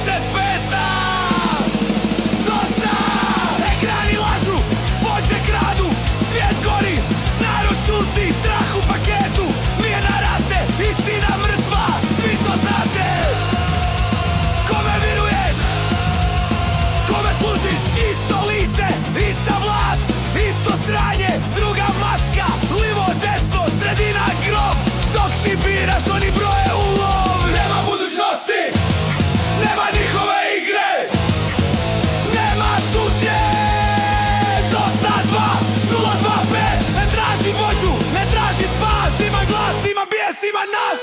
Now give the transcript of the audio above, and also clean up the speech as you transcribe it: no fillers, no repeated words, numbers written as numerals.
25. Dosta! Ekrani lažu, vođe kradu, svijet gori, narod šuti, strah u paketu, mirna rate, istina mrtva, svi to znate. Kome viruješ? Kome služiš? Isto lice, ista vlast, isto sranje, druga maska, livo, desno, sredina, grob. Dok ti biraš, oni broje ulov. Nema budućnosti, nema njihove igre, nema šutnje. Dota 2, 025, ne traži vođu, ne traži spas, ima glas, ima bijes, ima nas.